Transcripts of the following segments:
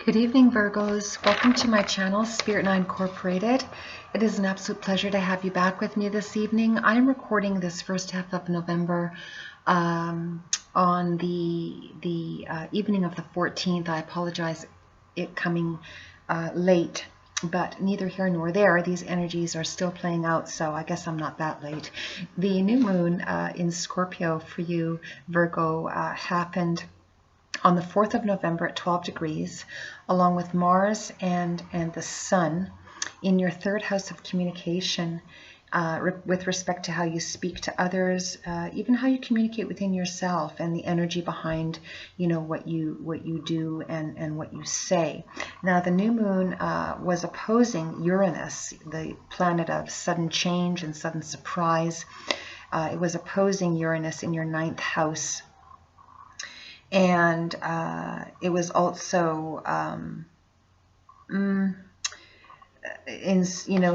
Good evening, Virgos. Welcome to my channel, Spirit 9 Incorporated. It is an absolute pleasure to have you back with me this evening. I am recording this first half of November on the evening of the 14th. I apologize it coming late, but neither here nor there. These energies are still playing out, so I guess I'm not that late. The new moon in Scorpio for you, Virgo, happened on the 4th of November at 12 degrees, along with Mars and the Sun in your third house of communication, with respect to how you speak to others, even how you communicate within yourself, and the energy behind, what you do and what you say. Now, the new moon was opposing Uranus, the planet of sudden change and sudden surprise. It was opposing Uranus in your 9th house. And it was also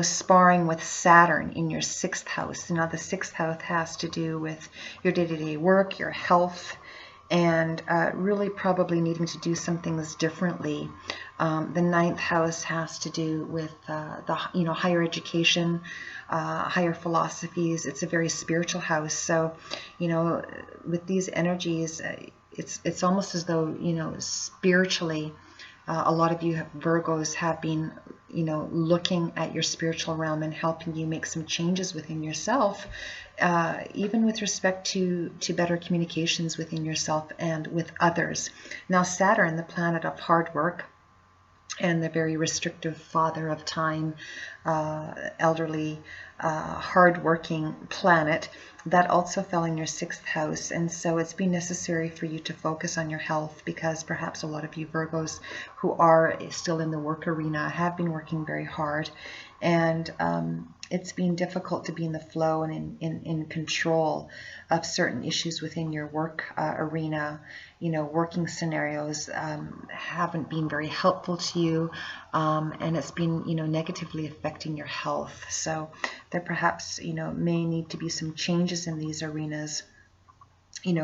sparring with Saturn in your 6th house. Now, the 6th house has to do with your day-to-day work, your health, and really probably needing to do some things differently. The 9th house has to do with the higher education, higher philosophies. It's a very spiritual house. So, with these energies, it's almost as though, spiritually, a lot of you Virgos have been, looking at your spiritual realm and helping you make some changes within yourself, even with respect to better communications within yourself and with others. Now, Saturn, the planet of hard work and the very restrictive father of time, elderly, hard-working planet, that also fell in your 6th house. And so it's been necessary for you to focus on your health, because perhaps a lot of you Virgos who are still in the work arena have been working very hard, and it's been difficult to be in the flow and in control of certain issues within your work arena. Working scenarios haven't been very helpful to you, and it's been, negatively affecting your health. So there perhaps, may need to be some changes in these arenas,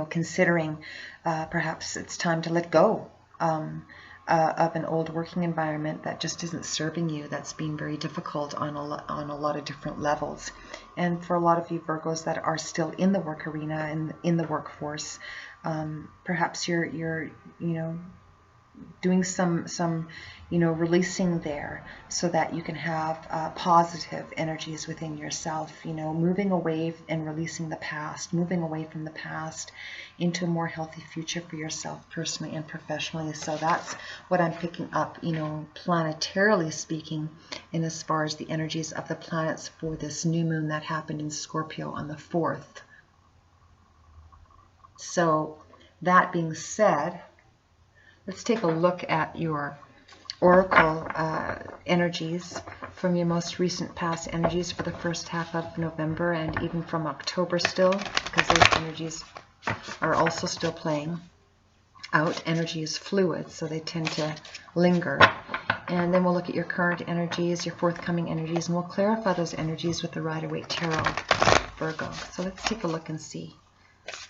considering perhaps it's time to let go of an old working environment that just isn't serving you, that's been very difficult on a lot of different levels. And for a lot of you Virgos that are still in the work arena and in the workforce, perhaps you're doing some releasing there, so that you can have positive energies within yourself, moving away and releasing the past, moving away from the past into a more healthy future for yourself personally and professionally. So that's what I'm picking up, planetarily speaking, in as far as the energies of the planets for this new moon that happened in Scorpio on the 4th. So that being said, let's take a look at your oracle energies from your most recent past energies for the first half of November, and even from October still, because those energies are also still playing out. Energy is fluid, so they tend to linger. And then we'll look at your current energies, your forthcoming energies, and we'll clarify those energies with the Rider-Waite Tarot, Virgo. So let's take a look and see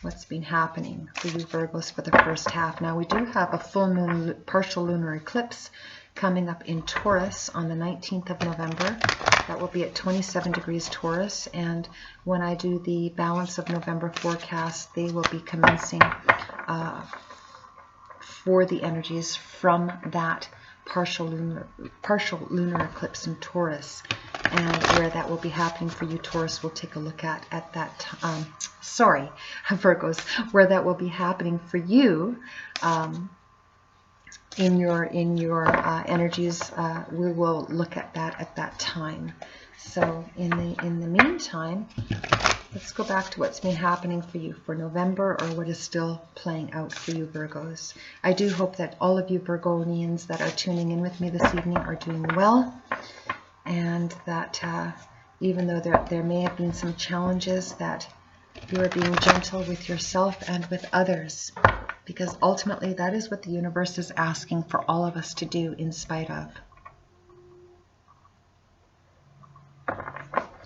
what's been happening for you Virgos for the first half. Now, we do have a full moon partial lunar eclipse coming up in Taurus on the 19th of November. That will be at 27 degrees Taurus, and when I do the balance of November forecast, they will be commencing for the energies from that partial lunar eclipse in Taurus. And where that will be happening for you Taurus, we'll take a look at that time. Sorry, Virgos, where that will be happening for you in your energies, we will look at that at that time. So in the meantime, let's go back to what's been happening for you for November, or what is still playing out for you Virgos. I do hope that all of you Virgonians that are tuning in with me this evening are doing well, and that even though there may have been some challenges, that you are being gentle with yourself and with others, because ultimately that is what the universe is asking for all of us to do in spite of.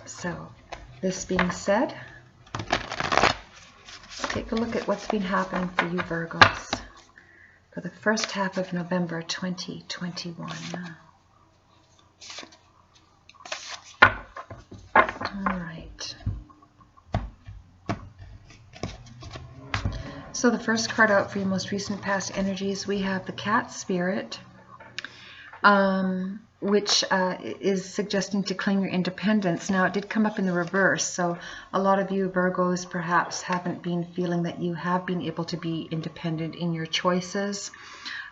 So, this being said, take a look at what's been happening for you Virgos. for the first half of November 2021. All right. So the first card out for your most recent past energies, we have the Cat Spirit, which is suggesting to claim your independence. Now, it did come up in the reverse, so a lot of you Virgos perhaps haven't been feeling that you have been able to be independent in your choices.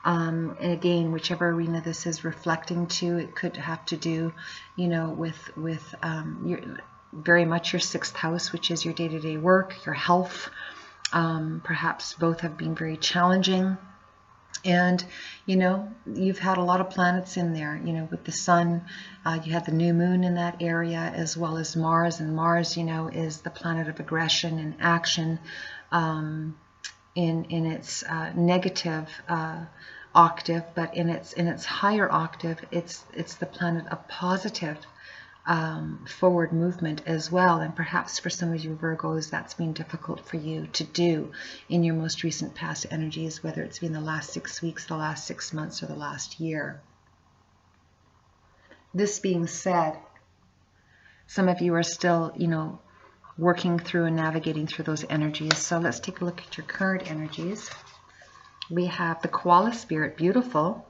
And again, whichever arena this is reflecting to, it could have to do, you know, with your very much your 6th house, which is your day-to-day work, your health. Perhaps both have been very challenging, and you know, you've had a lot of planets in there, you know, with the Sun. You had the new moon in that area, as well as Mars, and Mars, you know, is the planet of aggression and action. In its negative octave, but in its higher octave, it's the planet of positive forward movement as well. And perhaps for some of you Virgos, that's been difficult for you to do in your most recent past energies, whether it's been the last 6 weeks, the last 6 months, or the last year. This being said, some of you are still, you know, working through and navigating through those energies. So let's take a look at your current energies. We have the Koala Spirit, beautiful.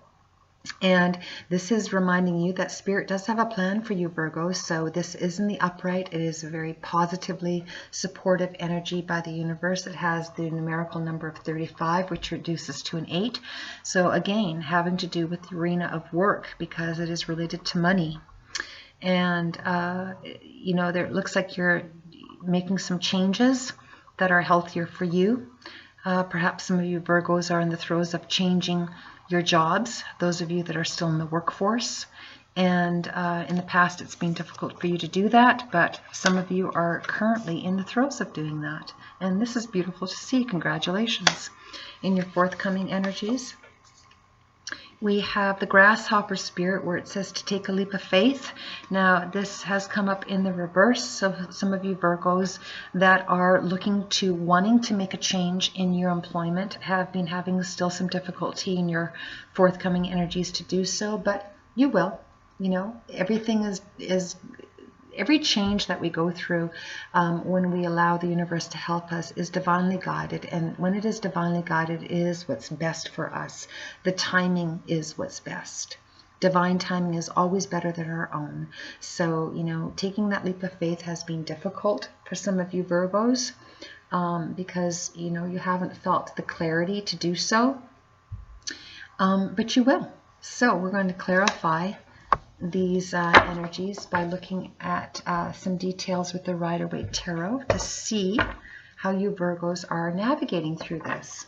And this is reminding you that Spirit does have a plan for you, Virgo. So this is in the upright. It is a very positively supportive energy by the universe. It has the numerical number of 35, which reduces to an 8. So again, having to do with the arena of work, because it is related to money. And, you know, there, it looks like you're making some changes that are healthier for you. Perhaps some of you Virgos are in the throes of changing your jobs, those of you that are still in the workforce. And in the past, it's been difficult for you to do that, but some of you are currently in the throes of doing that. And this is beautiful to see. Congratulations. In your forthcoming energies, we have the Grasshopper Spirit, where it says to take a leap of faith. Now, this has come up in the reverse. So some of you Virgos that are wanting to make a change in your employment have been having still some difficulty in your forthcoming energies to do so, but you will. You know, everything is every change that we go through when we allow the universe to help us is divinely guided. And when it is divinely guided, it is what's best for us. The timing is what's best. Divine timing is always better than our own. So, you know, taking that leap of faith has been difficult for some of you Virgos because, you know, you haven't felt the clarity to do so. But you will. So we're going to clarify these energies by looking at some details with the Rider-Waite Tarot to see how you Virgos are navigating through this.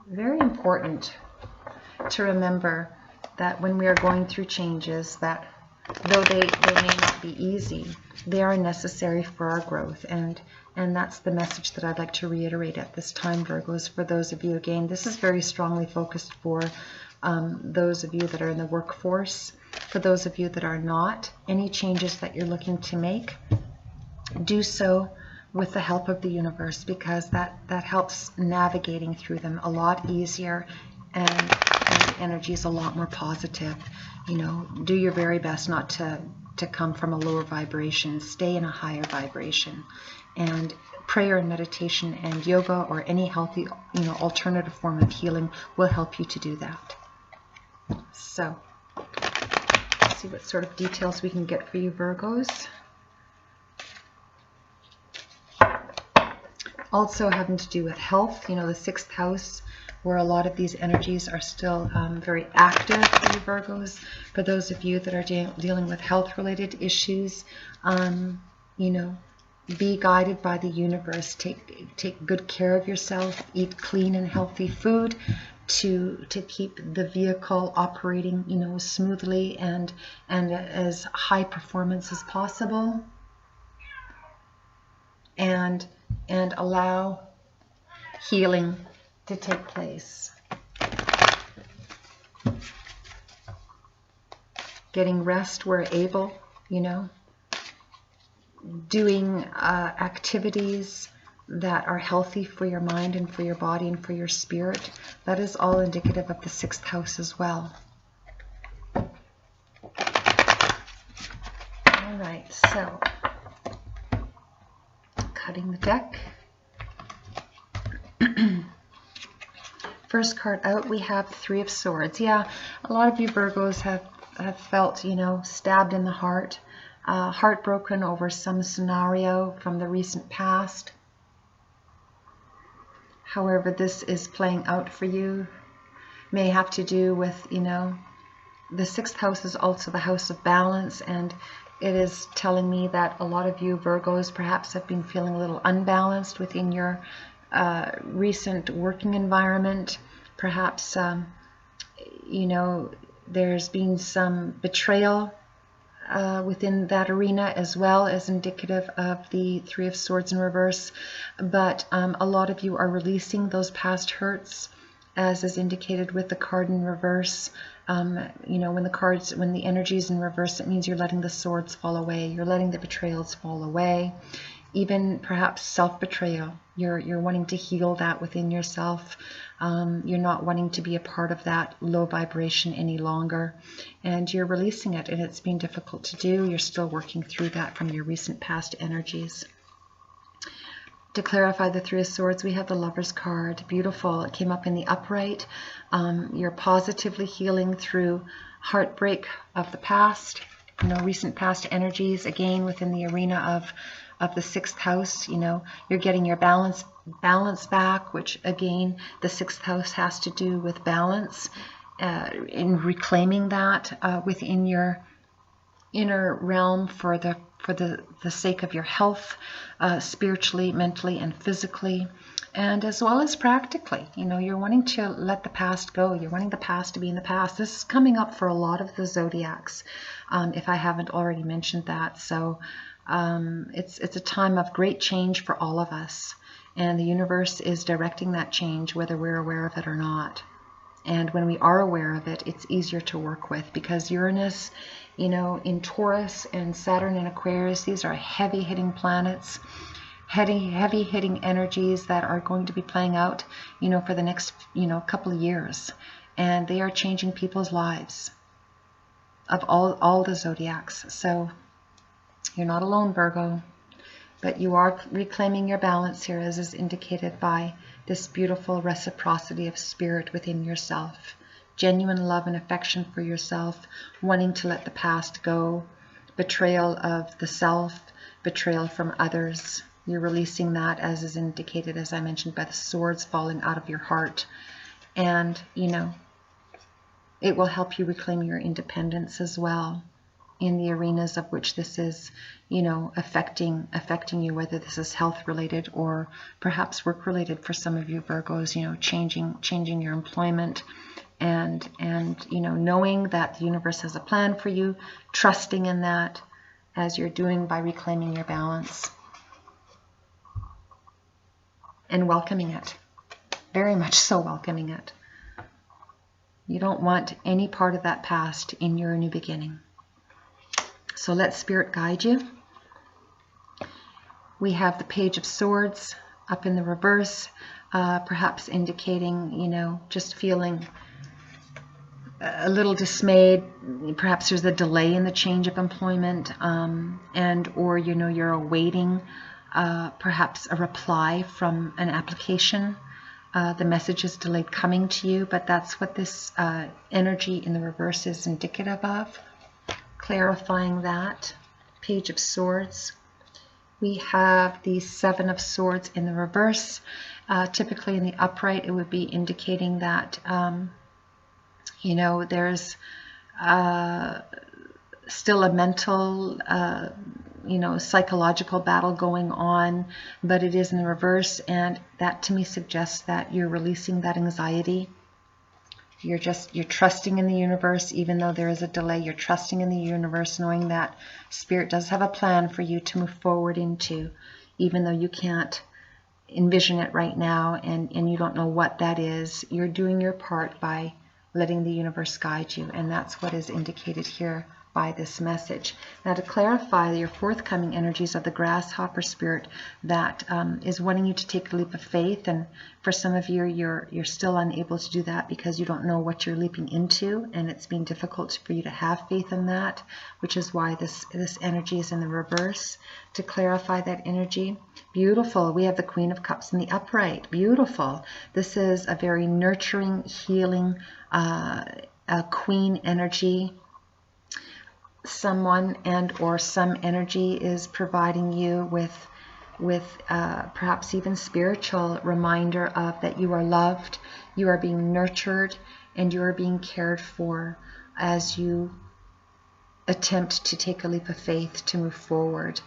Very important to remember that when we are going through changes, that though they may not be easy, they are necessary for our growth. And that's the message that I'd like to reiterate at this time, Virgos. For those of you, again, this is very strongly focused for those of you that are in the workforce. For those of you that are not, any changes that you're looking to make, do so with the help of the universe, because that helps navigating through them a lot easier, and the energy is a lot more positive. You know, do your very best not to come from a lower vibration. Stay in a higher vibration. And prayer and meditation and yoga, or any healthy, you know, alternative form of healing will help you to do that. So, let's see what sort of details we can get for you Virgos. Also having to do with health, you know, the 6th house, where a lot of these energies are still very active for you Virgos. For those of you that are dealing with health-related issues, you know, be guided by the universe. Take good care of yourself. Eat clean and healthy food to keep the vehicle operating, you know, smoothly and as high performance as possible. And allow healing to take place. Getting rest where able, you know, doing activities that are healthy for your mind and for your body and for your spirit. That is all indicative of the 6th house as well. All right, so cutting the deck. First card out, we have the 3 of Swords. Yeah, a lot of you Virgos have felt, you know, stabbed in the heart, heartbroken over some scenario from the recent past. However this is playing out for you may have to do with, you know, the 6th house is also the house of balance, and it is telling me that a lot of you Virgos perhaps have been feeling a little unbalanced within your recent working environment. Perhaps, you know, there's been some betrayal within that arena, as well as indicative of the 3 of Swords in reverse. But a lot of you are releasing those past hurts, as is indicated with the card in reverse. You know, when the energy is in reverse, it means you're letting the swords fall away. You're letting the betrayals fall away. Even perhaps self-betrayal. You're wanting to heal that within yourself. You're not wanting to be a part of that low vibration any longer. And you're releasing it, and it's been difficult to do. You're still working through that from your recent past energies. To clarify the 3 of Swords, we have the Lover's card. Beautiful. It came up in the upright. You're positively healing through heartbreak of the past, you know, recent past energies, again within the arena of the 6th house. You know, you're getting your balance back, which again the 6th house has to do with balance, in reclaiming that within your inner realm for the sake of your health, spiritually, mentally, and physically, and as well as practically. You know, you're wanting to let the past go. You're wanting the past to be in the past. This is coming up for a lot of the zodiacs, if I haven't already mentioned that. So it's a time of great change for all of us, and the universe is directing that change, whether we're aware of it or not. And when we are aware of it, it's easier to work with, because Uranus, you know, in Taurus, and Saturn in Aquarius, these are heavy-hitting planets, heavy-hitting energies that are going to be playing out, you know, for the next, you know, couple of years. And they are changing people's lives of all the zodiacs. So you're not alone, Virgo, but you are reclaiming your balance here, as is indicated by this beautiful reciprocity of spirit within yourself. Genuine love and affection for yourself, wanting to let the past go, betrayal of the self, betrayal from others. You're releasing that, as is indicated, as I mentioned, by the swords falling out of your heart. And, you know, it will help you reclaim your independence as well, in the arenas of which this is, you know, affecting you, whether this is health related or perhaps work related for some of you Virgos. You know, changing your employment, and you know, knowing that the universe has a plan for you, trusting in that, as you're doing by reclaiming your balance and welcoming it, very much so welcoming it. You don't want any part of that past in your new beginning. So let Spirit guide you. We have the Page of Swords up in the reverse, perhaps indicating, you know, just feeling a little dismayed. Perhaps there's a delay in the change of employment, and or, you know, you're awaiting perhaps a reply from an application. The message is delayed coming to you, but that's what this energy in the reverse is indicative of. Clarifying that, Page of Swords. We have the 7 of Swords in the reverse. Typically in the upright, it would be indicating that, you know, there's still a mental, you know, psychological battle going on, but it is in the reverse, and that to me suggests that you're releasing that anxiety. You're trusting in the universe, even though there is a delay. You're trusting in the universe, knowing that Spirit does have a plan for you to move forward into, even though you can't envision it right now, and you don't know what that is. You're doing your part by letting the universe guide you, and that's what is indicated here by this message. Now, to clarify your forthcoming energies of the Grasshopper Spirit that is wanting you to take a leap of faith, and for some of you, you're still unable to do that because you don't know what you're leaping into, and it's been difficult for you to have faith in that, which is why this energy is in the reverse. To clarify that energy, beautiful. We have the Queen of Cups in the upright. Beautiful. This is a very nurturing, healing, queen energy. Someone and or some energy is providing you with perhaps even spiritual reminder of that you are loved, you are being nurtured, and you are being cared for as you attempt to take a leap of faith to move forward.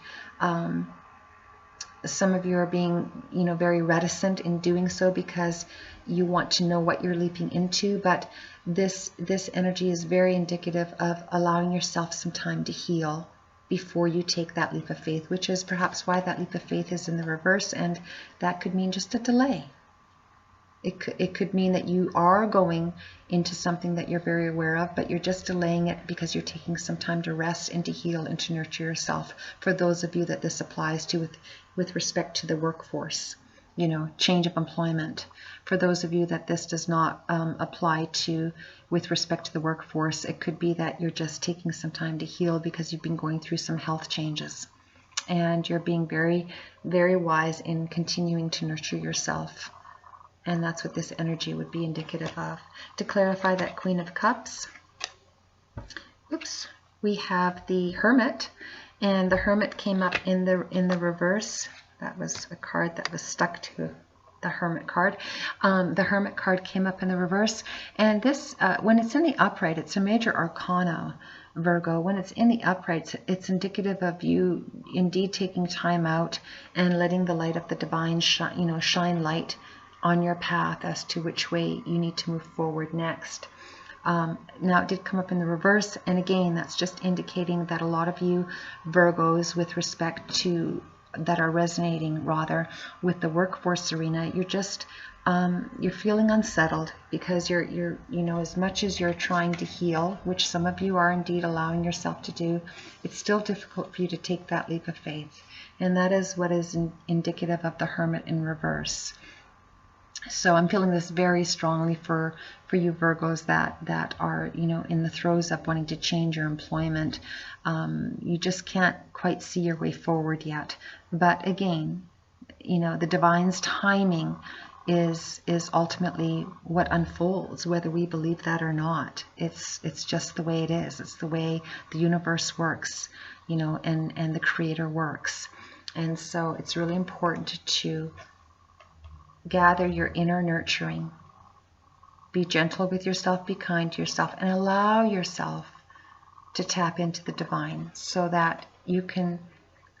Some of you are being, very reticent in doing so because you want to know what you're leaping into, but this energy is very indicative of allowing yourself some time to heal before you take that leap of faith, which is perhaps why that leap of faith is in the reverse, and that could mean just a delay. It could mean that you are going into something that you're very aware of, but you're just delaying it because you're taking some time to rest and to heal and to nurture yourself. For those of you that this applies to with respect to the workforce, change of employment. For those of you that this does not apply to with respect to the workforce, it could be that you're just taking some time to heal because you've been going through some health changes. And you're being very, very wise in continuing to nurture yourself. And that's what this energy would be indicative of. To clarify that Queen of Cups, we have the Hermit, and the Hermit came up in the reverse. That was a card that was stuck to the Hermit card. The Hermit card came up in the reverse, and this, when it's in the upright, it's a major arcana, Virgo. When it's in the upright, it's indicative of you indeed taking time out and letting the light of the divine shine light on your path as to which way you need to move forward next. Now, it did come up in the reverse, and again, that's just indicating that a lot of you Virgos, with respect to that are resonating rather with the workforce arena, you're just you're feeling unsettled because you're as much as you're trying to heal, which some of you are indeed allowing yourself to do, it's still difficult for you to take that leap of faith, and that is what is indicative of the Hermit in reverse. So I'm feeling this very strongly for you Virgos that are in the throes of wanting to change your employment. You just can't quite see your way forward yet. But again, the divine's timing is ultimately what unfolds, whether we believe that or not. It's just the way it is. It's the way the universe works, and the Creator works. And so it's really important to gather your inner nurturing. Be gentle with yourself, be kind to yourself, and allow yourself to tap into the divine so that you can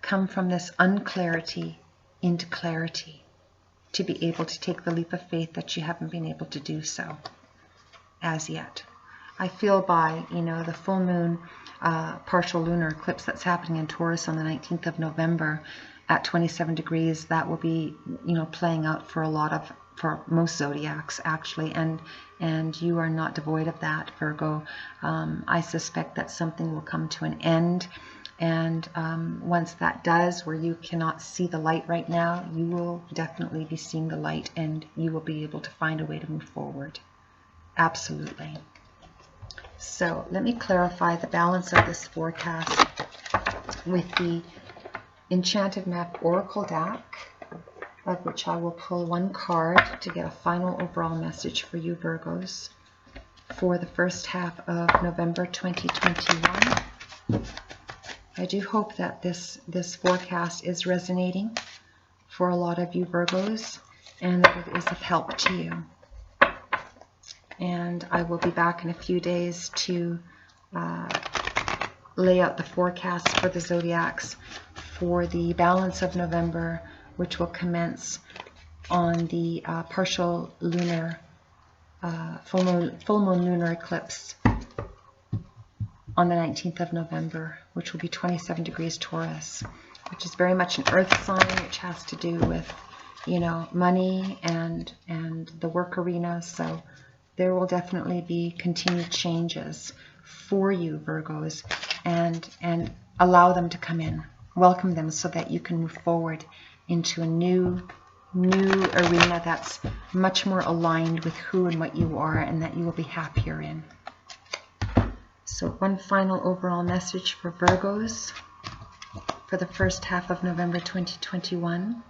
come from this unclarity into clarity, to be able to take the leap of faith that you haven't been able to do so as yet. I feel by, the full moon partial lunar eclipse that's happening in Taurus on the 19th of November, at 27 degrees, that will be, playing out for most zodiacs actually, and you are not devoid of that, Virgo. I suspect that something will come to an end, and once that does, where you cannot see the light right now, you will definitely be seeing the light, and you will be able to find a way to move forward. Absolutely. So let me clarify the balance of this forecast with the Enchanted Map Oracle deck, of which I will pull one card to get a final overall message for you Virgos for the first half of November 2021. I do hope that this forecast is resonating for a lot of you Virgos, and that it is of help to you. And I will be back in a few days to lay out the forecast for the zodiacs for the balance of November, which will commence on the partial lunar full moon lunar eclipse on the 19th of November, which will be 27 degrees Taurus, which is very much an earth sign, which has to do with money and the work arena. So there will definitely be continued changes for you Virgos and allow them to come in. Welcome them so that you can move forward into a new arena that's much more aligned with who and what you are, and that you will be happier in. So one final overall message for Virgos for the first half of November 2021.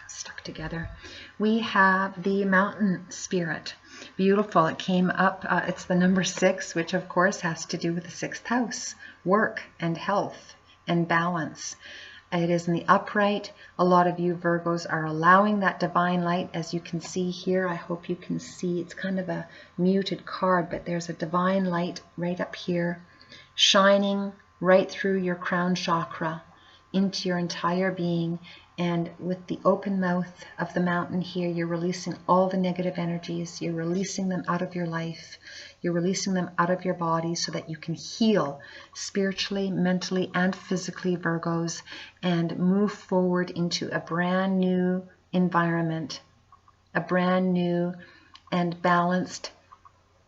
Stuck together. We have the Mountain Spirit. Beautiful. It came up. It's the number 6, which of course has to do with the 6th house, work and health and balance. It is in the upright. A lot of you Virgos are allowing that divine light, as you can see here. I hope you can see. It's kind of a muted card, but there's a divine light right up here, shining right through your crown chakra into your entire being. And with the open mouth of the mountain here, you're releasing all the negative energies. You're releasing them out of your life. You're releasing them out of your body so that you can heal spiritually, mentally, and physically, Virgos, and move forward into a brand new environment, a brand new and balanced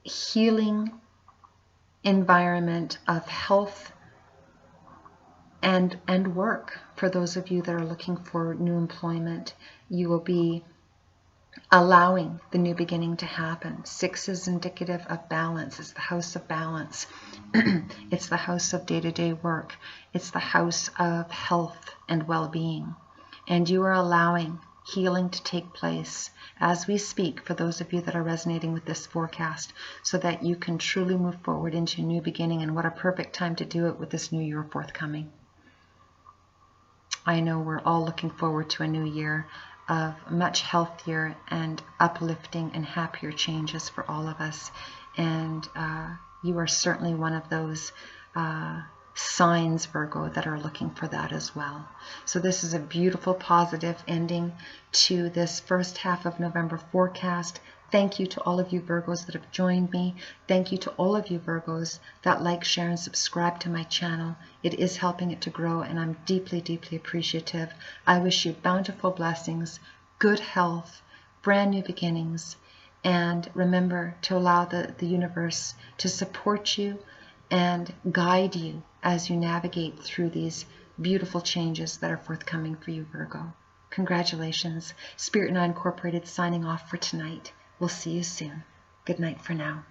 healing environment of health and work. For those of you that are looking for new employment, you will be allowing the new beginning to happen. 6 is indicative of balance. It's the house of balance. It's the house of day-to-day work. It's the house of health and well-being. And you are allowing healing to take place as we speak, for those of you that are resonating with this forecast, so that you can truly move forward into a new beginning. And what a perfect time to do it with this new year forthcoming. I know we're all looking forward to a new year of much healthier and uplifting and happier changes for all of us. And you are certainly one of those signs, Virgo, that are looking for that as well. So this is a beautiful, positive ending to this first half of November forecast. Thank you to all of you Virgos that have joined me. Thank you to all of you Virgos that like, share, and subscribe to my channel. It is helping it to grow, and I'm deeply, deeply appreciative. I wish you bountiful blessings, good health, brand new beginnings, and remember to allow the universe to support you and guide you as you navigate through these beautiful changes that are forthcoming for you, Virgo. Congratulations. Spirit and I Incorporated signing off for tonight. We'll see you soon. Good night for now.